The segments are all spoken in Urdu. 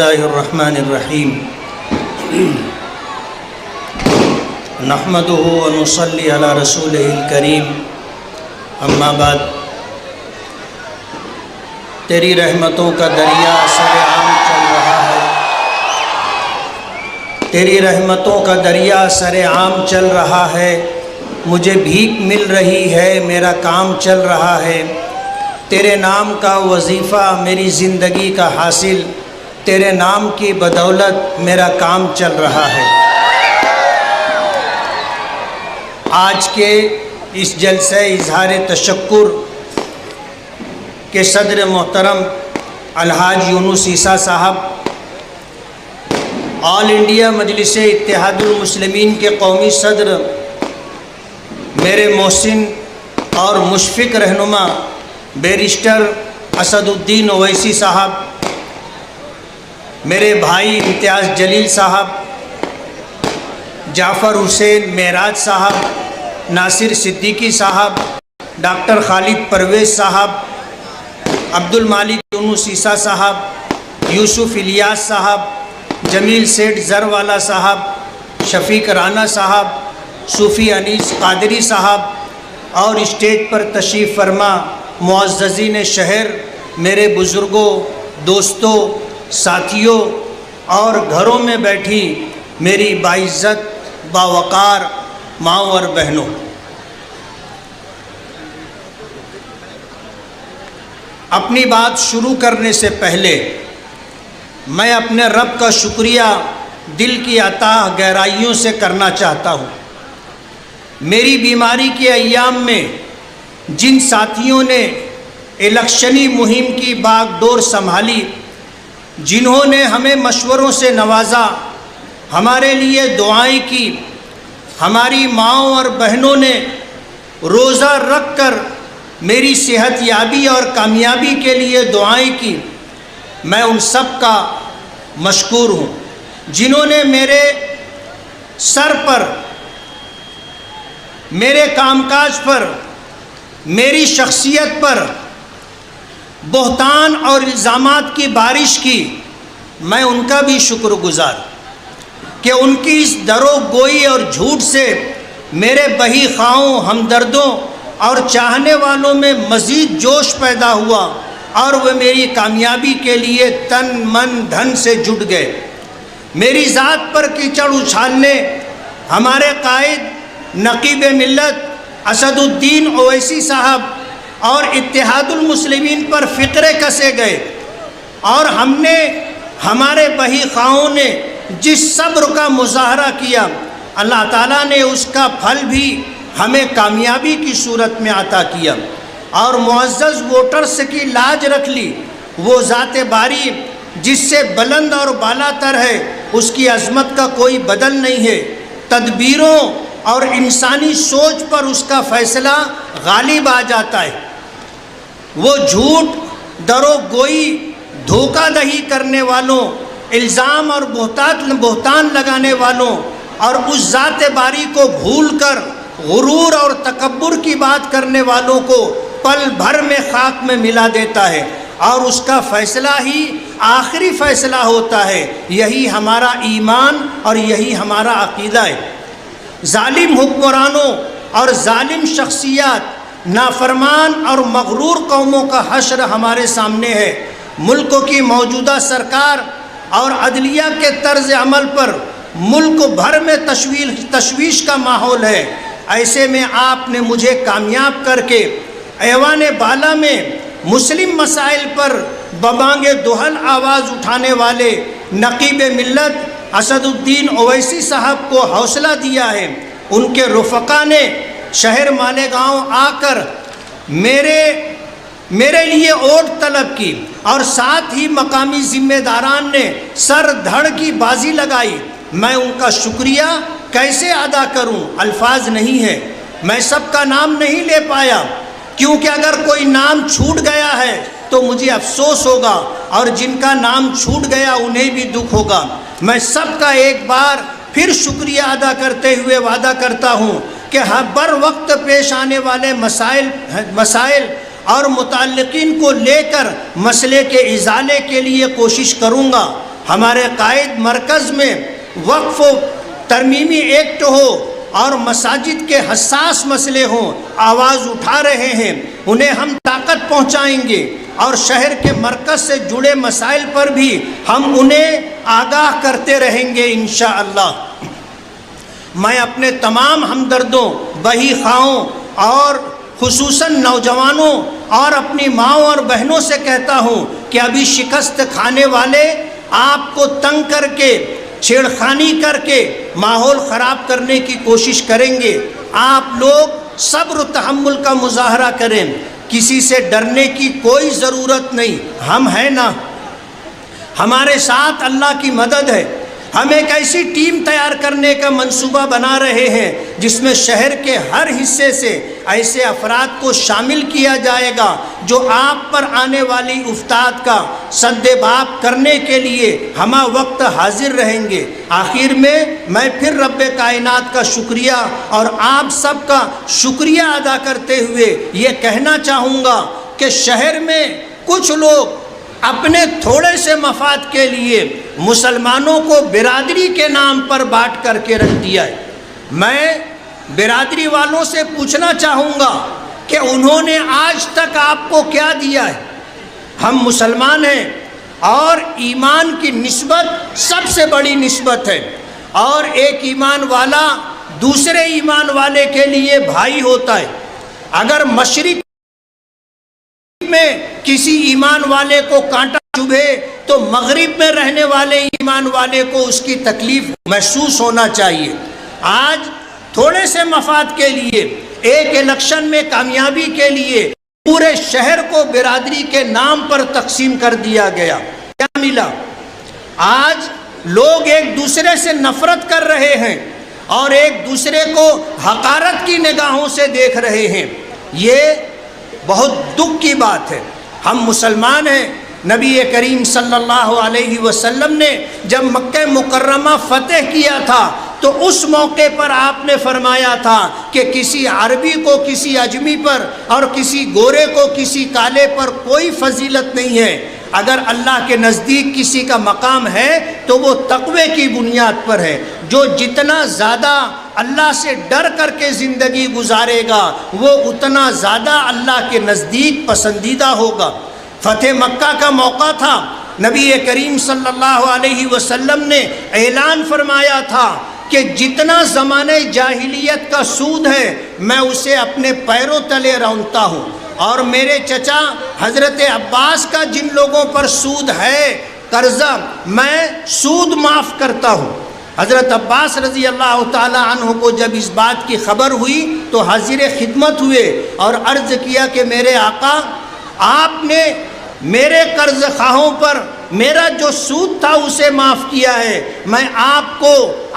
اللہ الرحمن الرحیم نحمدہ ونصلی علی رسولہ الکریم اما بعد تیری رحمتوں کا دریا سر عام چل رہا ہے، تیری رحمتوں کا دریا سر عام چل رہا ہے، مجھے بھیک مل رہی ہے، میرا کام چل رہا ہے، تیرے نام کا وظیفہ میری زندگی کا حاصل، تیرے نام کی بدولت میرا کام چل رہا ہے۔ آج کے اس جلسہ اظہار تشکر کے صدر محترم الحاج یونس عیسیٰ صاحب، آل انڈیا مجلس اتحاد المسلمین کے قومی صدر میرے محسن اور مشفق رہنما بیرسٹر اسد الدین اویسی صاحب، میرے بھائی امتیاز جلیل صاحب، جعفر حسین معراج صاحب، ناصر صدیقی صاحب، ڈاکٹر خالد پرویز صاحب، عبد المالک یونس عیسیٰ صاحب، یوسف الیاس صاحب، جمیل سیٹھ زروالا صاحب، شفیق رانا صاحب، صوفی انیس قادری صاحب اور اسٹیج پر تشریف فرما معززین شہر، میرے بزرگوں، دوستوں، ساتھیوں اور گھروں میں بیٹھی میری باعزت باوقار ماؤں اور بہنوں، اپنی بات شروع کرنے سے پہلے میں اپنے رب کا شکریہ دل کی عطا گہرائیوں سے کرنا چاہتا ہوں۔ میری بیماری کے ایام میں جن ساتھیوں نے الیکشنی مہم کی باغ ڈور سنبھالی، جنہوں نے ہمیں مشوروں سے نوازا، ہمارے لیے دعائیں کی، ہماری ماؤں اور بہنوں نے روزہ رکھ کر میری صحت یابی اور کامیابی کے لیے دعائیں کی، میں ان سب کا مشکور ہوں۔ جنہوں نے میرے سر پر، میرے کام کاج پر، میری شخصیت پر بہتان اور الزامات کی بارش کی، میں ان کا بھی شکر گزار کہ ان کی اس درو گوئی اور جھوٹ سے میرے بہی خواہوں، ہمدردوں اور چاہنے والوں میں مزید جوش پیدا ہوا اور وہ میری کامیابی کے لیے تن من دھن سے جٹ گئے۔ میری ذات پر کیچڑ اچھالنے ہمارے قائد نقیب ملت اسد الدین اویسی صاحب اور اتحاد المسلمین پر فقرے کسے گئے، اور ہم نے، ہمارے بہی خواہوں نے جس صبر کا مظاہرہ کیا، اللہ تعالیٰ نے اس کا پھل بھی ہمیں کامیابی کی صورت میں عطا کیا، اور معزز ووٹرز کی لاج رکھ لی۔ وہ ذات باری جس سے بلند اور بالا تر ہے، اس کی عظمت کا کوئی بدل نہیں ہے، تدبیروں اور انسانی سوچ پر اس کا فیصلہ غالب آ جاتا ہے۔ وہ جھوٹ، درو گوئی، دھوکہ دہی کرنے والوں، الزام اور بہتان لگانے والوں اور اس ذات باری کو بھول کر غرور اور تکبر کی بات کرنے والوں کو پل بھر میں خاک میں ملا دیتا ہے، اور اس کا فیصلہ ہی آخری فیصلہ ہوتا ہے۔ یہی ہمارا ایمان اور یہی ہمارا عقیدہ ہے۔ ظالم حکمرانوں اور ظالم شخصیات، نافرمان اور مغرور قوموں کا حشر ہمارے سامنے ہے۔ ملک کی موجودہ سرکار اور عدلیہ کے طرز عمل پر ملک بھر میں تشویش کا ماحول ہے۔ ایسے میں آپ نے مجھے کامیاب کر کے ایوان بالا میں مسلم مسائل پر ببانگ دہل آواز اٹھانے والے نقیب ملت اسد الدین اویسی صاحب کو حوصلہ دیا ہے۔ ان کے رفقا نے شہر مالیگاؤں آ کر میرے لیے ووٹ طلب کی، اور ساتھ ہی مقامی ذمہ داران نے سر دھڑ کی بازی لگائی۔ میں ان کا شکریہ کیسے ادا کروں، الفاظ نہیں ہے۔ میں سب کا نام نہیں لے پایا، کیونکہ اگر کوئی نام چھوٹ گیا ہے تو مجھے افسوس ہوگا، اور جن کا نام چھوٹ گیا انہیں بھی دکھ ہوگا۔ میں سب کا ایک بار پھر شکریہ ادا کرتے ہوئے وعدہ کرتا ہوں کہ بر وقت پیش آنے والے مسائل اور متعلقین کو لے کر مسئلے کے ازالے کے لیے کوشش کروں گا۔ ہمارے قائد مرکز میں وقف و ترمیمی ایکٹ ہو اور مساجد کے حساس مسئلے ہوں، آواز اٹھا رہے ہیں، انہیں ہم طاقت پہنچائیں گے، اور شہر کے مرکز سے جڑے مسائل پر بھی ہم انہیں آگاہ کرتے رہیں گے انشاءاللہ۔ میں اپنے تمام ہمدردوں، بہی خواہوں اور خصوصاً نوجوانوں اور اپنی ماؤں اور بہنوں سے کہتا ہوں کہ ابھی شکست کھانے والے آپ کو تنگ کر کے، چھیڑخانی کر کے ماحول خراب کرنے کی کوشش کریں گے۔ آپ لوگ صبر و تحمل کا مظاہرہ کریں، کسی سے ڈرنے کی کوئی ضرورت نہیں، ہم ہیں نا، ہمارے ساتھ اللہ کی مدد ہے۔ ہم ایک ایسی ٹیم تیار کرنے کا منصوبہ بنا رہے ہیں جس میں شہر کے ہر حصے سے ایسے افراد کو شامل کیا جائے گا جو آپ پر آنے والی افتاد کا سد باب کرنے کے لیے ہمہ وقت حاضر رہیں گے۔ آخر میں پھر رب کائنات کا شکریہ اور آپ سب کا شکریہ ادا کرتے ہوئے یہ کہنا چاہوں گا کہ شہر میں کچھ لوگ اپنے تھوڑے سے مفاد کے لیے مسلمانوں کو برادری کے نام پر بانٹ کر کے رکھ دیا ہے۔ میں برادری والوں سے پوچھنا چاہوں گا کہ انہوں نے آج تک آپ کو کیا دیا ہے؟ ہم مسلمان ہیں اور ایمان کی نسبت سب سے بڑی نسبت ہے، اور ایک ایمان والا دوسرے ایمان والے کے لیے بھائی ہوتا ہے۔ اگر مشرق میں کسی ایمان والے کو کانٹا چبھے تو مغرب میں رہنے والے ایمان والے کو اس کی تکلیف محسوس ہونا چاہیے۔ آج تھوڑے سے مفاد کے لیے، ایک الیکشن میں کامیابی کے لیے پورے شہر کو برادری کے نام پر تقسیم کر دیا گیا۔ کیا ملا؟ آج لوگ ایک دوسرے سے نفرت کر رہے ہیں اور ایک دوسرے کو حقارت کی نگاہوں سے دیکھ رہے ہیں۔ یہ بہت دکھ کی بات ہے۔ ہم مسلمان ہیں۔ نبی کریم صلی اللہ علیہ وسلم نے جب مکہ مکرمہ فتح کیا تھا تو اس موقع پر آپ نے فرمایا تھا کہ کسی عربی کو کسی اجمی پر اور کسی گورے کو کسی کالے پر کوئی فضیلت نہیں ہے۔ اگر اللہ کے نزدیک کسی کا مقام ہے تو وہ تقوی کی بنیاد پر ہے۔ جو جتنا زیادہ اللہ سے ڈر کر کے زندگی گزارے گا وہ اتنا زیادہ اللہ کے نزدیک پسندیدہ ہوگا۔ فتح مکہ کا موقع تھا، نبی کریم صلی اللہ علیہ وسلم نے اعلان فرمایا تھا کہ جتنا زمانہ جاہلیت کا سود ہے میں اسے اپنے پیروں تلے رونتا ہوں، اور میرے چچا حضرت عباس کا جن لوگوں پر سود ہے قرضہ، میں سود معاف کرتا ہوں۔ حضرت عباس رضی اللہ تعالی عنہ کو جب اس بات کی خبر ہوئی تو حاضر خدمت ہوئے اور عرض کیا کہ میرے آقا، آپ نے میرے قرض خواہوں پر میرا جو سود تھا اسے معاف کیا ہے۔ میں آپ کو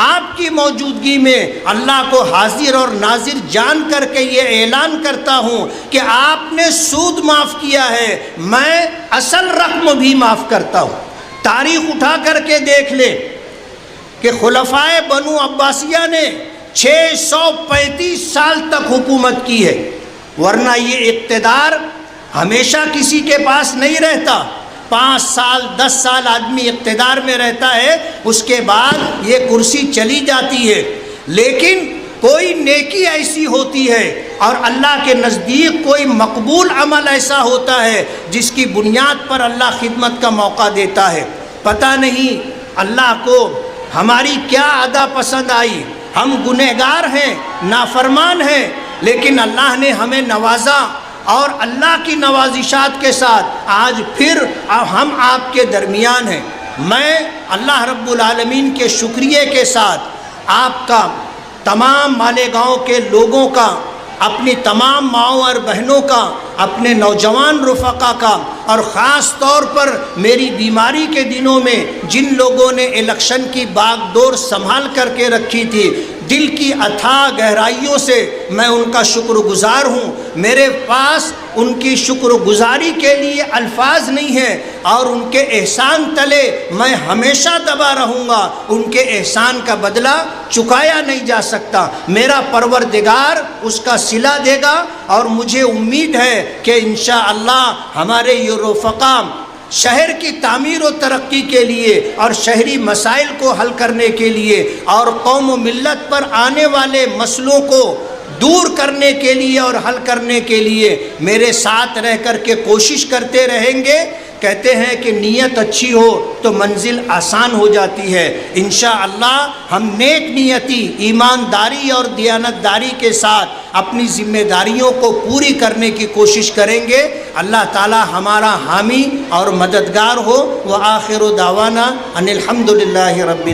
آپ کی موجودگی میں اللہ کو حاضر اور ناظر جان کر کے یہ اعلان کرتا ہوں کہ آپ نے سود معاف کیا ہے، میں اصل رقم بھی معاف کرتا ہوں۔ تاریخ اٹھا کر کے دیکھ لیں کہ خلفائے بنو عباسیہ نے 635 سال تک حکومت کی ہے، ورنہ یہ اقتدار ہمیشہ کسی کے پاس نہیں رہتا۔ 5 سال 10 سال آدمی اقتدار میں رہتا ہے، اس کے بعد یہ کرسی چلی جاتی ہے۔ لیکن کوئی نیکی ایسی ہوتی ہے اور اللہ کے نزدیک کوئی مقبول عمل ایسا ہوتا ہے جس کی بنیاد پر اللہ خدمت کا موقع دیتا ہے۔ پتہ نہیں اللہ کو ہماری کیا ادا پسند آئی۔ ہم گنہگار ہیں، نافرمان ہیں، لیکن اللہ نے ہمیں نوازا، اور اللہ کی نوازشات کے ساتھ آج پھر ہم آپ کے درمیان ہیں۔ میں اللہ رب العالمین کے شکریہ کے ساتھ آپ کا، تمام مالیگاؤں کے لوگوں کا، اپنی تمام ماؤں اور بہنوں کا، اپنے نوجوان رفقا کا، اور خاص طور پر میری بیماری کے دنوں میں جن لوگوں نے الیکشن کی باغ دور سنبھال کر کے رکھی تھی، دل کی اتھاہ گہرائیوں سے میں ان کا شکر گزار ہوں۔ میرے پاس ان کی شکر گزاری کے لیے الفاظ نہیں ہیں، اور ان کے احسان تلے میں ہمیشہ دبا رہوں گا۔ ان کے احسان کا بدلہ چکایا نہیں جا سکتا۔ میرا پروردگار اس کا صلہ دے گا، اور مجھے امید ہے کہ انشاءاللہ ہمارے یہ رفقا شہر کی تعمیر و ترقی کے لیے اور شہری مسائل کو حل کرنے کے لیے اور قوم و ملت پر آنے والے مسئلوں کو دور کرنے کے لیے اور حل کرنے کے لیے میرے ساتھ رہ کر کے کوشش کرتے رہیں گے۔ کہتے ہیں کہ نیت اچھی ہو تو منزل آسان ہو جاتی ہے۔ انشاءاللہ ہم نیک نیتی، ایمانداری اور دیانتداری کے ساتھ اپنی ذمہ داریوں کو پوری کرنے کی کوشش کریں گے۔ اللہ تعالی ہمارا حامی اور مددگار ہو۔ وآخر دعوانا ان الحمد للہ رب العالمین۔